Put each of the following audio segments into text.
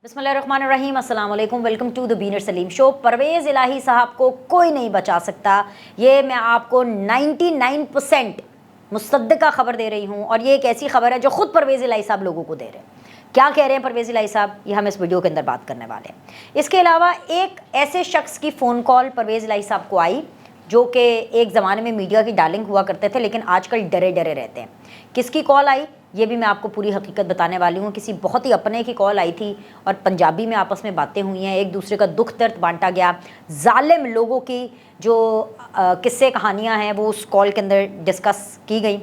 बिस्मिल्लाहिर्रहमानिर्रहीम, अस्सलाम वालेकुम, वेलकम टू द बीनर सलीम शो। परवेज़ इलाही साहब को कोई नहीं बचा सकता, ये मैं आपको 99% मुसद्दक़ा ख़बर दे रही हूँ। और ये एक ऐसी खबर है जो ख़ुद परवेज़ इलाही साहब लोगों को दे रहे हैं। क्या कह रहे हैं परवेज़ इलाही साहब, ये हम इस वीडियो के अंदर बात करने वाले हैं। इसके अलावा एक ऐसे शख्स की फ़ोन कॉल परवेज़ इलाही साहब को आई जो कि एक ज़माने में मीडिया की डार्लिंग हुआ करते थे, लेकिन आजकल डरे डरे रहते हैं। किसकी कॉल आई ये भी मैं आपको पूरी हकीकत बताने वाली हूँ। किसी बहुत ही अपने की कॉल आई थी और पंजाबी में आपस में बातें हुई हैं, एक दूसरे का दुख दर्द बांटा गया। जालिम लोगों की जो किस्से कहानियाँ हैं वो उस कॉल के अंदर डिस्कस की गई।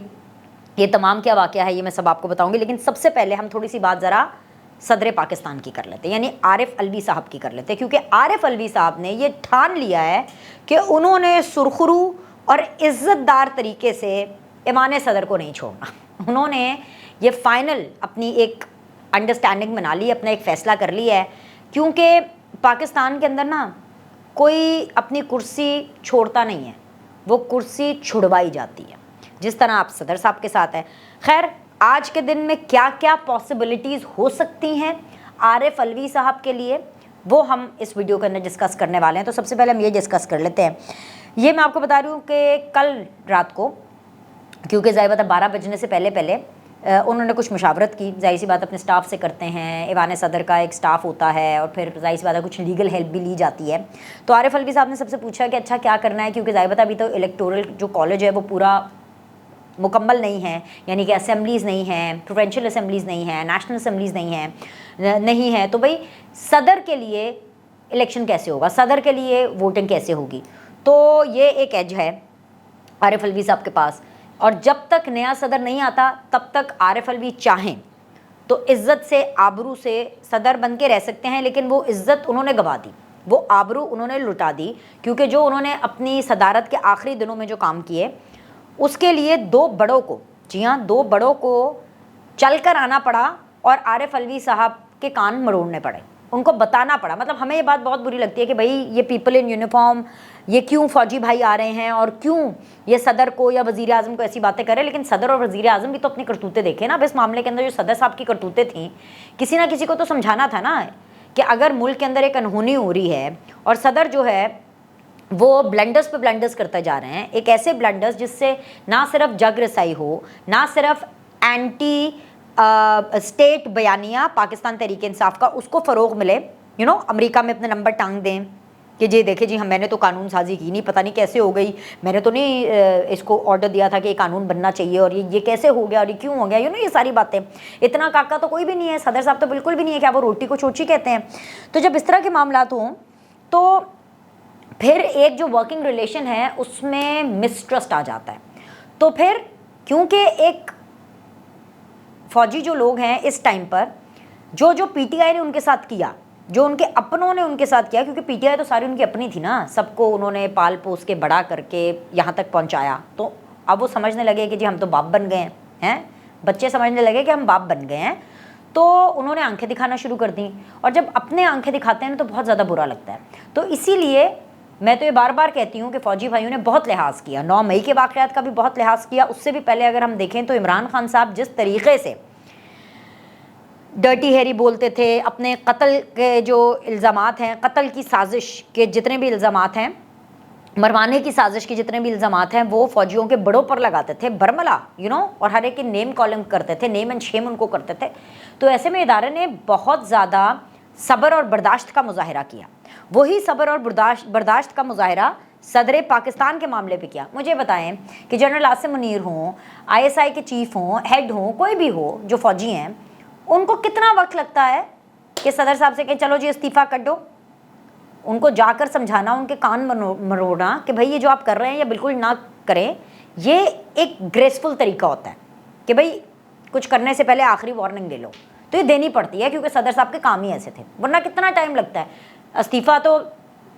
ये तमाम क्या वाक़या है ये मैं सब आपको बताऊँगी, लेकिन सबसे पहले हम थोड़ी सी बात ज़रा सदर पाकिस्तान की कर लेते हैं, यानी आरिफ अलवी साहब की कर लेते हैं। क्योंकि आरिफ अलवी साहब ने ये ठान लिया है कि उन्होंने सुरखरू और इज़्ज़तदार तरीके से ईमान सदर को नहीं छोड़ना। उन्होंने ये फ़ाइनल अपनी एक अंडरस्टैंडिंग बना ली, अपना एक फ़ैसला कर लिया है। क्योंकि पाकिस्तान के अंदर ना कोई अपनी कुर्सी छोड़ता नहीं है, वो कुर्सी छुड़वाई जाती है, जिस तरह आप सदर साहब के साथ है। खैर, आज के दिन में क्या क्या पॉसिबिलिटीज़ हो सकती हैं आरिफ अलवी साहब के लिए, वो हम इस वीडियो के अंदर डिस्कस करने वाले हैं। तो सबसे पहले हम ये डिस्कस कर लेते हैं। ये मैं आपको बता रही हूँ कि कल रात को, क्योंकि ज़ाहिर बात है 12 बजने से पहले पहले उन्होंने कुछ मुशावरत की। ज़ाहिर सी बात अपने स्टाफ से करते हैं, ईवान सदर का एक स्टाफ होता है और फिर ज़ाहिर सी बात है कुछ लीगल हेल्प भी ली जाती है। तो आरिफ अलवी साहब ने सबसे पूछा कि अच्छा क्या करना है, क्योंकि ज़ाहिर बात अभी तो इलेक्टोरल जो कॉलेज है वो पूरा मुकम्मल नहीं है, यानी कि असेंबलीज़ नहीं हैं, प्रोविंशियल असेंबलीज़ नहीं हैं, नेशनल असेंबलीज़ नहीं है। तो भाई सदर के लिए इलेक्शन कैसे होगा, सदर के लिए वोटिंग कैसे होगी। तो ये एक एज है आरिफ अलवी साहब के पास। और जब तक नया सदर नहीं आता तब तक आरिफ अलवी चाहें तो इज़्ज़त से आबरू से सदर बन के रह सकते हैं, लेकिन वो इज़्ज़त उन्होंने गंवा दी, वो आबरू उन्होंने लुटा दी। क्योंकि जो उन्होंने अपनी सदारत के आखिरी दिनों में जो काम किए उसके लिए दो बड़ों को, जी हाँ, दो बड़ों को चल कर आना पड़ा और आरिफ अलवी साहब के कान मरोड़ने पड़े, उनको बताना पड़ा। मतलब हमें ये बात बहुत बुरी लगती है कि भाई ये पीपल इन यूनिफॉर्म, ये क्यों फ़ौजी भाई आ रहे हैं और क्यों ये सदर को या वज़ीर आज़म को ऐसी बातें करें। लेकिन सदर और वज़ीर आज़म भी तो अपनी करतूतें देखें ना। अब इस मामले के अंदर जो सदर साहब की करतूतें थीं, किसी ना किसी को तो समझाना था ना कि अगर मुल्क के अंदर एक अनहोनी हो रही है और सदर जो है वो ब्लंडर्स पे ब्लंडर्स करते जा रहे हैं, एक ऐसे ब्लंडर्स जिससे ना सिर्फ जग रसाई हो, ना सिर्फ एंटी स्टेट बयानिया पाकिस्तान तहरीक इंसाफ का उसको फ़रोग मिले, अमेरिका में अपने नंबर टांग दें कि जी देखे जी मैंने तो कानून साजी की नहीं, पता नहीं कैसे हो गई, मैंने तो नहीं इसको ऑर्डर दिया था कि ये कानून बनना चाहिए और ये कैसे हो गया और ये क्यों हो गया, ये सारी बातें। इतना काका तो कोई भी नहीं है, सदर साहब तो बिल्कुल भी नहीं है, क्या वो रोटी को चोची कहते हैं। तो जब इस तरह के मामला हों तो फिर एक जो वर्किंग रिलेशन है उसमें मिसट्रस्ट आ जाता है। तो फिर क्योंकि एक फ़ौजी जो लोग हैं इस टाइम पर जो पीटीआई ने उनके साथ किया, जो उनके अपनों ने उनके साथ किया, क्योंकि पीटीआई तो सारी उनकी अपनी थी ना, सबको उन्होंने पाल पोस के बड़ा करके यहाँ तक पहुँचाया। तो अब वो समझने लगे कि जी हम तो बाप बन गए हैं, बच्चे समझने लगे कि हम बाप बन गए हैं। तो उन्होंने आंखें दिखाना शुरू कर दी, और जब अपने आंखें दिखाते हैं तो बहुत ज़्यादा बुरा लगता है। तो इसीलिए मैं तो ये बार बार कहती हूँ कि फ़ौजी भाइयों ने बहुत लिहाज किया, 9 मई के वाक़यात का भी बहुत लिहाज किया। उससे भी पहले अगर हम देखें तो इमरान खान साहब जिस तरीक़े से डर्टी हैरी बोलते थे, अपने कत्ल के जो इल्ज़ामात हैं, कत्ल की साजिश के जितने भी इल्ज़ामात हैं, मरवाने की साजिश के जितने भी इल्ज़ामात हैं, वो फ़ौजियों के बड़ों पर लगाते थे बरमला, और हर एक की नेम कॉलिंग करते थे, नेम एंड शेम उनको करते थे। तो ऐसे में इदारे ने बहुत ज़्यादा सब्र और बर्दाश्त का मुजाहिरा किया। वही सब्र और बर्दाश्त का मुजाहिरा सदर पाकिस्तान के मामले पे किया। मुझे बताएं कि जनरल आसिम मुनीर हों, ISI के चीफ़ हों, हेड हों, कोई भी हो जो फ़ौजी हैं, उनको कितना वक्त लगता है कि सदर साहब से कि चलो जी इस्तीफ़ा कर दो। उनको जाकर समझाना, उनके कान मरोड़ना कि भाई ये जो आप कर रहे हैं ये बिल्कुल ना करें। ये एक ग्रेसफुल तरीका होता है कि भाई कुछ करने से पहले आखिरी वार्निंग ले लो, तो ये देनी पड़ती है क्योंकि सदर साहब के काम ही ऐसे थे। वरना कितना टाइम लगता है, इस्तीफ़ा तो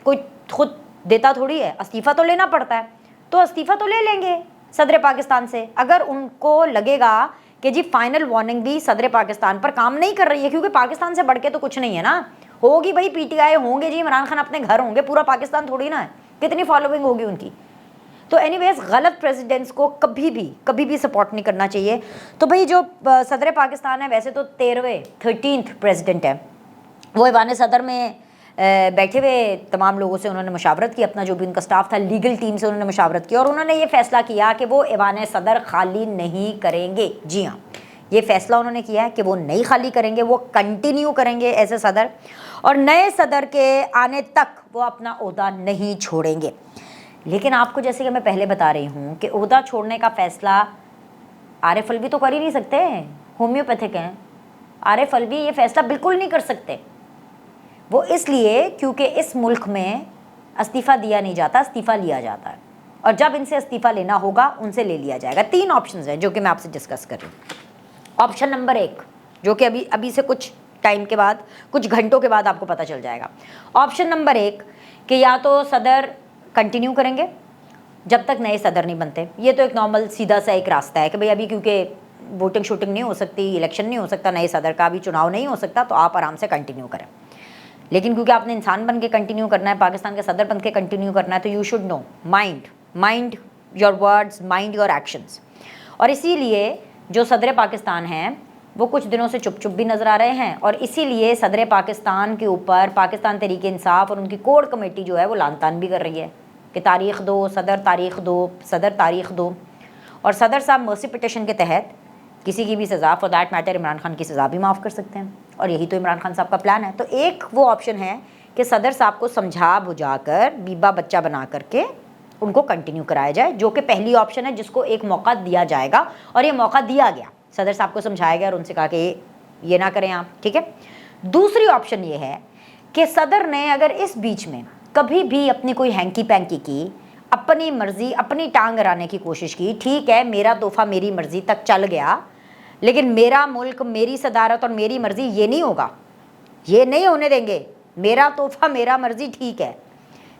कोई खुद देता थोड़ी है, इस्तीफ़ा तो लेना पड़ता है। तो इस्तीफ़ा तो ले लेंगे सदर पाकिस्तान से अगर उनको लगेगा कि जी फाइनल वार्निंग भी सदर पाकिस्तान पर काम नहीं कर रही है, क्योंकि पाकिस्तान से बढ़ के तो कुछ नहीं है ना। होगी भाई पीटीआई, होंगे जी इमरान खान अपने घर होंगे, पूरा पाकिस्तान थोड़ी ना है, कितनी फॉलोइंग होगी उनकी। तो एनीवेज गलत प्रेसिडेंट्स को कभी भी सपोर्ट नहीं करना चाहिए। तो भाई जो सदर पाकिस्तान है वैसे तो 13th प्रेसिडेंट है वो ईवान सदर में बैठे हुए तमाम लोगों से उन्होंने मशावरत की, अपना जो भी उनका स्टाफ था लीगल टीम से उन्होंने मशावरत किया और उन्होंने ये फ़ैसला किया कि वो ईवान सदर खाली नहीं करेंगे। जी हाँ, ये फ़ैसला उन्होंने किया है कि वो नहीं खाली करेंगे, वो कंटिन्यू करेंगे एज ए सदर, और नए सदर के आने तक वो अपना ओहदा नहीं छोड़ेंगे। लेकिन आपको जैसे कि मैं पहले बता रही हूँ कि ओहदा छोड़ने का फ़ैसला आरिफ अलवी तो कर ही नहीं सकते, होम्योपैथिक हैं। आरिफ अलवी ये फ़ैसला बिल्कुल नहीं कर सकते। वो इसलिए क्योंकि इस मुल्क में इस्तीफ़ा दिया नहीं जाता, इस्तीफ़ा लिया जाता है, और जब इनसे इस्तीफ़ा लेना होगा उनसे ले लिया जाएगा। 3 ऑप्शंस हैं जो कि मैं आपसे डिस्कस कर रही हूँ। ऑप्शन नंबर 1 जो कि अभी से कुछ टाइम के बाद, कुछ घंटों के बाद आपको पता चल जाएगा। ऑप्शन नंबर 1 कि या तो सदर कंटिन्यू करेंगे जब तक नए सदर नहीं बनते। ये तो एक नॉर्मल सीधा सा एक रास्ता है कि भाई अभी क्योंकि वोटिंग शूटिंग नहीं हो सकती, इलेक्शन नहीं हो सकता, नए सदर का भी चुनाव नहीं हो सकता, तो आप आराम से कंटिन्यू करें। लेकिन क्योंकि आपने इंसान बन के कंटिन्यू करना है, पाकिस्तान के सदर बन के कंटिन्यू करना है, तो you should know, mind your words, mind your actions. और इसीलिए जो सदर पाकिस्तान हैं वो कुछ दिनों से चुप भी नज़र आ रहे हैं, और इसीलिए सदर पाकिस्तान के ऊपर पाकिस्तान तहरीक इंसाफ और उनकी कोर कमेटी जो है वो लान तान भी कर रही है कि तारीख़ दो, सदर तारीख़ दो, सदर तारीख़ दो। और सदर साहब मर्सी पिटिशन के तहत किसी की भी सज़ा, for that matter Imran Khan की सज़ा भी माफ़ कर सकते हैं, और यही तो इमरान खान साहब का प्लान है। तो एक वो ऑप्शन है कि सदर साहब को समझा बुझा कर, बीबा बच्चा बना करके उनको कंटिन्यू कराया जाए, जो कि पहली ऑप्शन है जिसको एक मौका दिया जाएगा, और ये मौका दिया गया। सदर साहब को समझाया गया और उनसे कहा कि ये ना करें आप, ठीक है। दूसरी ऑप्शन ये है कि सदर ने अगर इस बीच में कभी भी अपनी कोई हैंकी पैंकी की, अपनी मर्ज़ी, अपनी टांग अड़ाने की कोशिश की, ठीक है मेरा तोहफ़ा मेरी मर्ज़ी तक चल गया, लेकिन मेरा मुल्क, मेरी सदारत और मेरी मर्ज़ी ये नहीं होगा, ये नहीं होने देंगे। मेरा तोहफ़ा मेरा मर्ज़ी ठीक है,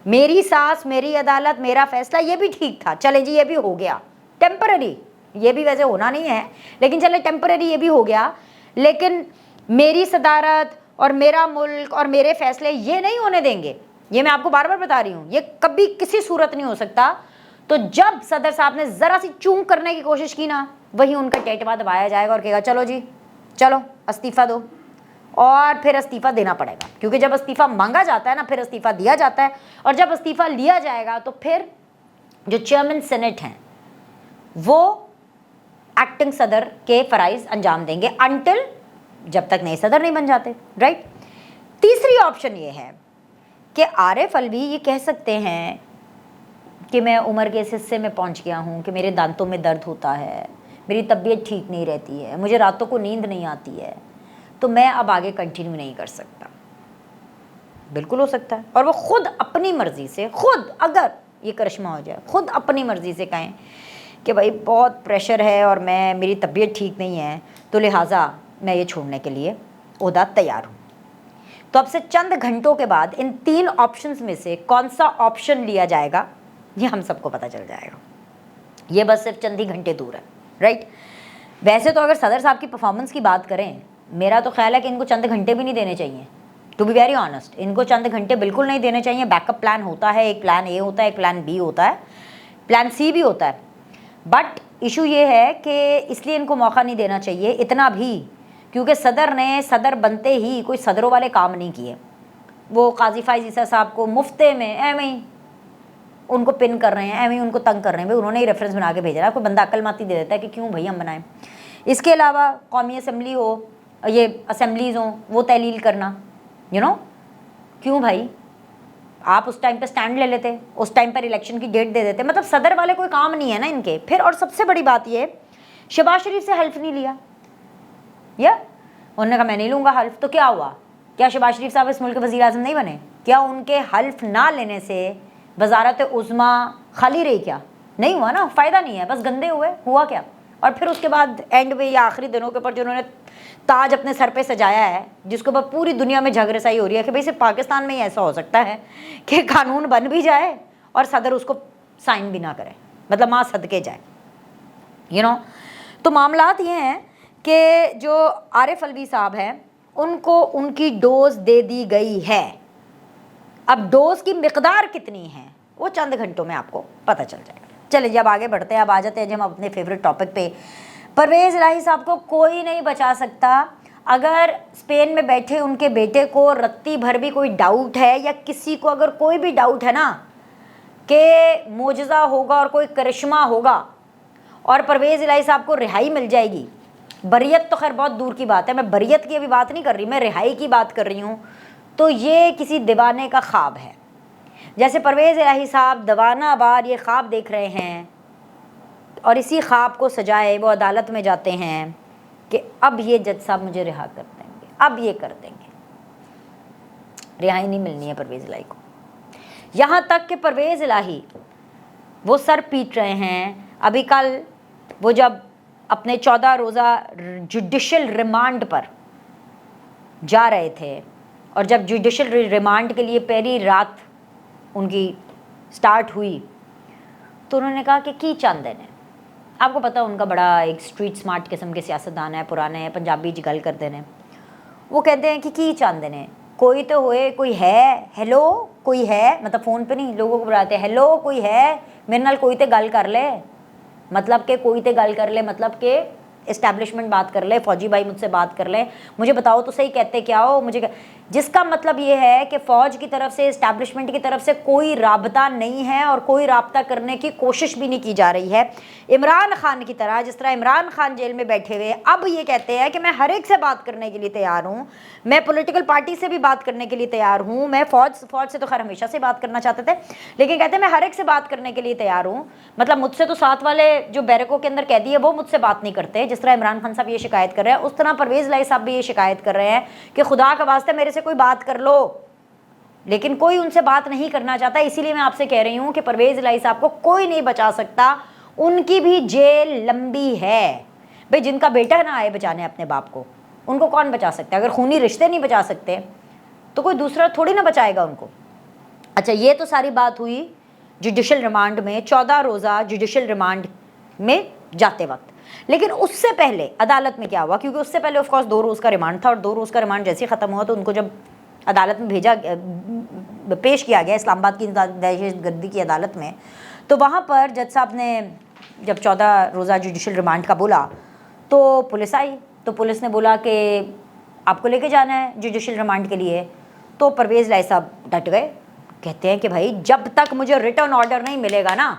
मेरी सास, मेरी अदालत, मेरा फ़ैसला ये भी ठीक था, चले जी ये भी हो गया टेम्पररी, ये भी वैसे होना नहीं है लेकिन चले टेम्पररी ये भी हो गया, लेकिन मेरी सदारत और मेरा मुल्क और मेरे फ़ैसले ये नहीं होने देंगे। ये मैं आपको बार बार बता रही हूँ, ये कभी किसी सूरत नहीं हो सकता। तो जब सदर साहब ने ज़रा सी चूक करने की कोशिश की ना, वही उनका टेटवा दबाया जाएगा और कहेगा चलो जी चलो इस्तीफ़ा दो, और फिर इस्तीफ़ा देना पड़ेगा, क्योंकि जब इस्तीफ़ा मांगा जाता है ना फिर इस्तीफ़ा दिया जाता है, और जब इस्तीफ़ा लिया जाएगा तो फिर जो चेयरमैन सेनेट हैं वो एक्टिंग सदर के फ़राइज़ अंजाम देंगे अनटिल जब तक नए सदर नहीं बन जाते, राइट। तीसरी ऑप्शन ये है कि आरिफ अलवी ये कह सकते हैं कि मैं उम्र के इस हिस्से में पहुंच गया हूं कि मेरे दांतों में दर्द होता है, मेरी तबीयत ठीक नहीं रहती है, मुझे रातों को नींद नहीं आती है, तो मैं अब आगे कंटिन्यू नहीं कर सकता। बिल्कुल हो सकता है, और वो खुद अपनी मर्ज़ी से, खुद अगर ये करिश्मा हो जाए, खुद अपनी मर्ज़ी से कहें कि भाई बहुत प्रेशर है और मेरी तबीयत ठीक नहीं है, तो लिहाजा मैं ये छोड़ने के लिए ओहदा तैयार हूँ। तो अब से चंद घंटों के बाद इन 3 ऑप्शंस में से कौन सा ऑप्शन लिया जाएगा ये हम सबको पता चल जाएगा। ये बस सिर्फ चंद ही घंटे दूर है, राइट। वैसे तो अगर सदर साहब की परफॉर्मेंस की बात करें, मेरा तो ख्याल है कि इनको चंद घंटे भी नहीं देने चाहिए, टू बी वेरी ऑनेस्ट। इनको चंद घंटे बिल्कुल नहीं देने चाहिए। बैकअप प्लान होता है, एक प्लान ए होता है, एक प्लान बी होता है, प्लान सी भी होता है। बट इशू ये है कि इसलिए इनको मौका नहीं देना चाहिए इतना भी, क्योंकि सदर ने सदर बनते ही कोई सदरों वाले काम नहीं किए। वो काजी फाइज ईसा साहब को मुफ्ते में एवं ही उनको पिन कर रहे हैं, एवं ही उनको तंग कर रहे हैं। भाई उन्होंने ही रेफरेंस बना के भेजा है, कोई बंदा अक्लमाती दे देता है कि क्यों भाई हम बनाएं। इसके अलावा कौमी असम्बली हो, ये असम्बलीज़ हों, वो तहलील करना, क्यों भाई आप उस टाइम पे स्टैंड ले लेते, उस टाइम पर इलेक्शन की डेट दे देते। मतलब सदर वाले कोई काम नहीं है ना इनके। फिर और सबसे बड़ी बात ये, शहबाज शरीफ से हल्फ नहीं लिया, या उन्होंने कहा मैं नहीं लूँगा हल्फ, तो क्या हुआ? क्या शहबाज शरीफ साहब इस मुल्क के वज़ीर आज़म नहीं बने? क्या उनके हल्फ ना लेने से वजारत उज़्मा खाली रही? क्या नहीं हुआ ना, फ़ायदा नहीं है, बस गंदे हुआ क्या? और फिर उसके बाद एंड में या आखिरी दिनों के ऊपर जो उन्होंने ताज अपने सर पे सजाया है, जिसके ऊपर पूरी दुनिया में झगड़साई हो रही है कि भाई सिर्फ पाकिस्तान में ही ऐसा हो सकता है कि कानून बन भी जाए और सदर उसको साइन भी ना करे, मतलब माँ सदके जाए। तो मामलात ये हैं कि जो आरिफ अलवी साहब हैं उनको उनकी डोज दे दी गई है। अब डोज की मिकदार कितनी है वो चंद घंटों में आपको पता चल जाएगा। चलिए जब आगे बढ़ते हैं, अब आ जाते हैं जब हम अपने फेवरेट टॉपिक पे। परवेज़ इलाही साहब को कोई नहीं बचा सकता اگر اسپین میں بیٹھے ان کے بیٹے کو رتی بھر بھی کوئی ڈاؤٹ ہے یا کسی کو اگر کوئی بھی ڈاؤٹ ہے نا کہ معجزہ ہوگا اور کوئی کرشمہ ہوگا اور پرویز الہی صاحب کو رہائی مل جائے گی، بریت تو خیر بہت دور کی بات ہے، میں بریت کی ابھی بات نہیں کر رہی، میں رہائی کی بات کر رہی ہوں، تو یہ کسی دیوانے کا خواب ہے۔ جیسے پرویز الہی صاحب دیوانہ وار یہ خواب دیکھ رہے ہیں اور اسی خواب کو سجائے وہ عدالت میں جاتے ہیں کہ اب یہ جج صاحب مجھے رہا کر دیں گے، اب یہ کر دیں گے، رہائی نہیں ملنی ہے پرویز الہی کو۔ یہاں تک کہ پرویز الہی وہ سر پیٹ رہے ہیں۔ ابھی کل وہ جب اپنے 14 روزہ جوڈیشل ریمانڈ پر جا رہے تھے اور جب جوڈیشل ریمانڈ کے لیے پہلی رات ان کی سٹارٹ ہوئی تو انہوں نے کہا کہ کی چاندے نے، آپ کو پتہ ان کا بڑا ایک اسٹریٹ سمارٹ قسم کے سیاستدان ہے، پرانے ہیں، پنجابی گل کرتے ہیں، وہ کہتے ہیں کہ کی چاندے نے، کوئی تو ہوئے، کوئی ہے، ہیلو کوئی ہے، مطلب فون پہ نہیں، لوگوں کو بلاتے ہیں ہیلو کوئی ہے میرے نال، کوئی تے گل کر لے، مطلب کہ کوئی تے گل کر لے، مطلب کہ اسٹیبلشمنٹ بات کر لے، فوجی بھائی مجھ سے بات کر لیں، مجھے بتاؤ تو صحیح کہتے کیا ہو مجھے، جس کا مطلب یہ ہے کہ فوج کی طرف سے، اسٹیبلشمنٹ کی طرف سے کوئی رابطہ نہیں ہے اور کوئی رابطہ کرنے کی کوشش بھی نہیں کی جا رہی ہے۔ عمران خان کی طرح، جس طرح عمران خان جیل میں بیٹھے ہوئے اب یہ کہتے ہیں کہ میں ہر ایک سے بات کرنے کے لیے تیار ہوں، میں پولیٹیکل پارٹی سے بھی بات کرنے کے لیے تیار ہوں، میں فوج سے تو خیر ہمیشہ سے بات کرنا چاہتے تھے، لیکن کہتے ہیں میں ہر ایک سے بات کرنے کے لیے تیار ہوں، مطلب مجھ سے تو ساتھ والے جو بیرکوں کے اندر قیدی ہے وہ مجھ سے بات نہیں کرتے، جس طرح عمران خان صاحب یہ شکایت کر رہے ہیں، اس طرح پرویز الہی صاحب بھی یہ شکایت کر رہے ہیں کہ خدا کا واسطہ میرے سے کوئی بات کر لو، لیکن کوئی ان سے بات نہیں کرنا چاہتا۔ اسی لیے میں آپ سے کہہ رہی ہوں کہ پرویز الہی صاحب کو کوئی نہیں بچا سکتا، ان کی بھی جیل لمبی ہے۔ بھئی جن کا بیٹا نہ آئے بچانے اپنے باپ کو، ان کو کون بچا سکتا ہے؟ اگر خونی رشتے نہیں بچا سکتے تو کوئی دوسرا تھوڑی نہ بچائے گا ان کو۔ اچھا، یہ تو ساری بات ہوئی جوڈیشل ریمانڈ میں، 14 روزہ جوڈیشل ریمانڈ میں جاتے وقت، لیکن اس سے پہلے عدالت میں کیا ہوا؟ کیونکہ اس سے پہلے آف کورس 2 روز کا ریمانڈ تھا، اور 2 روز کا ریمانڈ جیسے ہی ختم ہوا تو ان کو جب عدالت میں بھیجا، پیش کیا گیا اسلام آباد کی دہشت گردی کی عدالت میں، تو وہاں پر جج صاحب نے جب 14 روزہ جوڈیشل ریمانڈ کا بولا تو پولیس آئی، تو پولیس نے بولا کہ آپ کو لے کے جانا ہے جوڈیشل ریمانڈ کے لیے، تو پرویز الہی صاحب ڈٹ گئے، کہتے ہیں کہ بھائی جب تک مجھے ریٹرن آرڈر نہیں ملے گا نا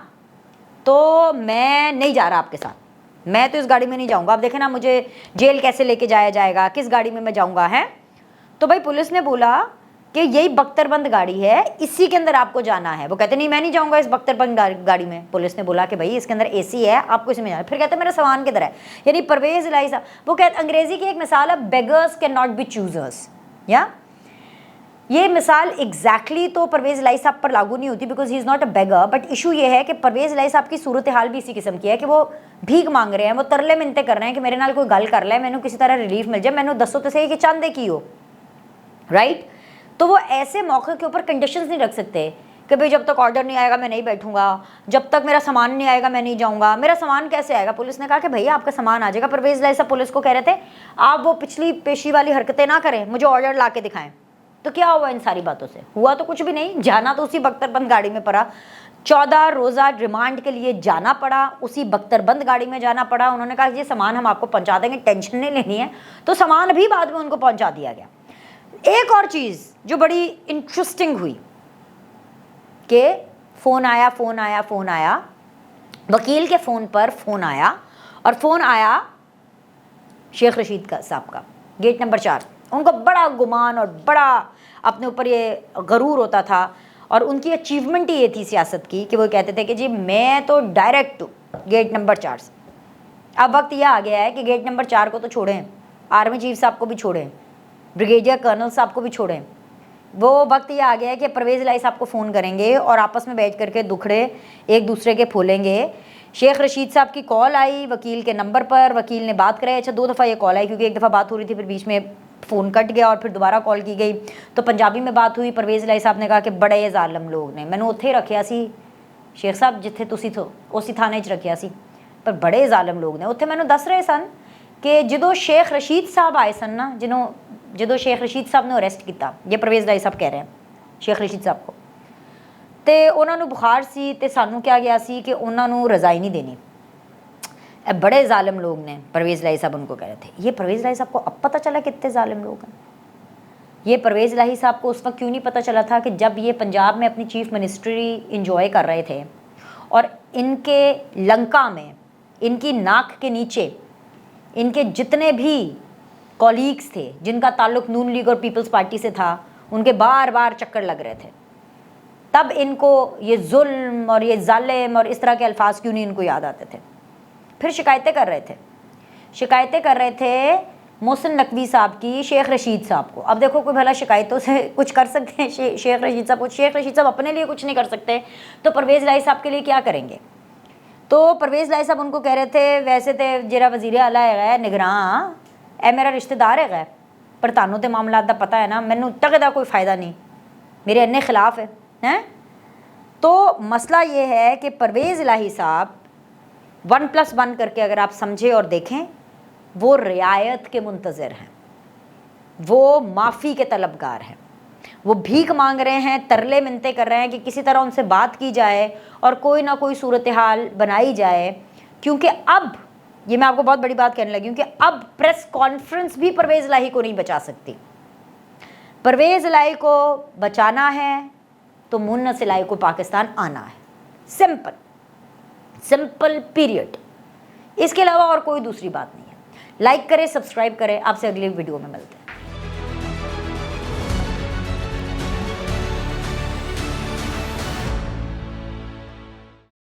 تو میں نہیں جا رہا آپ کے ساتھ، میں تو اس گاڑی میں نہیں جاؤں گا، آپ دیکھیں نا مجھے جیل کیسے لے کے جایا جائے گا، کس گاڑی میں جاؤں گا ہے۔ تو بھائی پولیس نے بولا کہ یہی بختر بند گاڑی ہے، اسی کے اندر آپ کو جانا ہے۔ وہ کہتے نہیں میں نہیں جاؤں گا اس بختر بند گاڑی میں۔ پولیس نے بولا کہ بھائی اس کے اندر اے سی ہے، آپ کو اس میں جانا ہے۔ پھر کہتے ہیں میرا سامان کدھر ہے؟ یعنی پرویز الہی صاحب، وہ کہتے انگریزی کی ایک مثال ہے beggars can not be choosers, یا یہ مثال ایگزیکٹلی تو پرویز الہی صاحب پر لاگو نہیں ہوتی because he is not a beggar, but issue یہ ہے کہ پرویز الہی صاحب کی صورتحال بھی اسی قسم کی ہے کہ وہ بھیک مانگ رہے ہیں، وہ ترلے منتے کر رہے ہیں کہ میرے نال کوئی گل کر لے، مینوں کسی طرح ریلیف مل جائے، مینوں دسو تو صحیح کہ چاندے کی ہو، رائٹ؟ تو وہ ایسے موقع کے اوپر کنڈیشنز نہیں رکھ سکتے کہ بھئی جب تک آرڈر نہیں آئے گا میں نہیں بیٹھوں گا، جب تک میرا سامان نہیں آئے گا میں نہیں جاؤں گا۔ میرا سامان کیسے آئے گا؟ پولیس نے کہا کہ بھئی آپ کا سامان آ جائے گا۔ پرویز الہی صاحب پولیس کو کہہ رہے تھے آپ وہ پچھلی پیشی والی حرکتیں نہ کریں، مجھے آرڈر لا کے دکھائیں۔ تو کیا ہوا ان ساری باتوں سے؟ ہوا تو کچھ بھی نہیں، جانا تو اسی بختر بند گاڑی میں پڑا، 14 روزہ ریمانڈ کے لیے جانا پڑا، اسی بختر بند گاڑی میں جانا پڑا۔ انہوں نے کہا یہ سامان ہم آپ کو پہنچا دیں گے، ٹینشن نہیں لینی ہے، تو سامان بھی بعد میں ان کو پہنچا دیا گیا۔ ایک اور چیز جو بڑی انٹرسٹنگ ہوئی کہ فون آیا، وکیل کے فون پر فون آیا، اور فون آیا شیخ رشید کا صاحب کا، گیٹ نمبر 4۔ ان کو بڑا گمان اور بڑا اپنے اوپر یہ غرور ہوتا تھا، اور ان کی اچیومنٹ ہی یہ تھی سیاست کی کہ وہ کہتے تھے کہ جی میں تو ڈائریکٹ گیٹ نمبر 4 سے۔ اب وقت یہ آ گیا ہے کہ گیٹ نمبر 4 کو تو چھوڑیں، آرمی چیف صاحب کو بھی چھوڑیں، بریگیڈیئر کرنل صاحب کو بھی چھوڑیں، وہ وقت یہ آ گیا ہے کہ پرویز الہی صاحب کو فون کریں گے اور آپس میں بیٹھ کر کے دکھڑے ایک دوسرے کے پھولیں گے۔ شیخ رشید صاحب کی کال آئی وکیل کے نمبر پر، وکیل نے بات کرے، اچھا 2 دفعہ یہ کال آئی کیونکہ ایک دفعہ بات ہو رہی تھی، پھر بیچ میں فون کٹ گیا اور پھر دوبارہ کال کی گئی، تو پنجابی میں بات ہوئی۔ پرویز الہی صاحب نے کہا کہ بڑے ظالم لوگ نے مینوں اتھے رکھیا سی شیخ صاحب جتھے تسی تھو اسی تھانے 'چ رکھیا سی، پر بڑے ظالم لوگ نے اتھے مینوں دس رہے سن کہ جدوں شیخ رشید صاحب آئے سن نا، جدوں شیخ رشید صاحب نے اریسٹ کیتا، یہ پرویز الہی صاحب کہہ رہے ہیں شیخ رشید صاحب کو، تے انہوں نے بخار سی تے سانوں کیا گیا سی کہ انہوں نے رضائی نہیں دینی، बड़े ज़ालिम लोग ने, परवेज़ इलाही साहब उनको कह रहे थे। ये परवेज़ इलाही साहब को अब पता चला कितने ज़ालिम लोग हैं। ये परवेज़ इलाही साहब को उस वक्त क्यों नहीं पता चला था कि जब ये पंजाब में अपनी चीफ मिनिस्ट्री इंजॉय कर रहे थे और इनके लंका में, इनकी नाक के नीचे इनके जितने भी कॉलीग्स थे जिनका ताल्लुक नून लीग और पीपल्स पार्टी से था, उनके बार बार चक्कर लग रहे थे, तब इनको ये जुल्म और ये जालिम और इस तरह के अल्फाज क्यों नहीं इनको याद आते थे। फिर शिकायतें कर रहे थे मोहसिन नकवी साहब की शेख रशीद साहब को। अब देखो कोई भला शिकायतों से कुछ कर सकते हैं शेख रशीद साहब को? शेख रशीद साहब अपने लिए कुछ नहीं कर सकते तो परवेज़ इलाही साहब के लिए क्या करेंगे? तो परवेज़ इलाही साहब उनको कह रहे थे वैसे तो जेरा वज़ीर आला है निगरान ए मेरा रिश्तेदार है, पर तानों तो मामला का पता है ना, मैनू तक दा कोई फ़ायदा नहीं, मेरे अन्य खिलाफ है हैं। तो मसला ये है कि परवेज़ इलाही साहब 1+1 करके अगर आप समझें और देखें, वो रियायत के मुंतज़िर हैं, वो माफ़ी के तलबगार हैं, वो भीख मांग रहे हैं, तरले मिन्नतें कर रहे हैं कि किसी तरह उनसे बात की जाए और कोई ना कोई सूरत हाल बनाई जाए। क्योंकि अब ये मैं आपको बहुत बड़ी बात कहने लगी हूँ कि अब प्रेस कॉन्फ्रेंस भी परवेज़ इलाही को नहीं बचा सकती। परवेज़ इलाही को बचाना है तो मुन्नस इलाही को पाकिस्तान आना है, सिंपल पीरियड। इसके अलावा और कोई दूसरी बात नहीं है। लाइक करें, सब्सक्राइब करें, आपसे अगली वीडियो में मिलते हैं।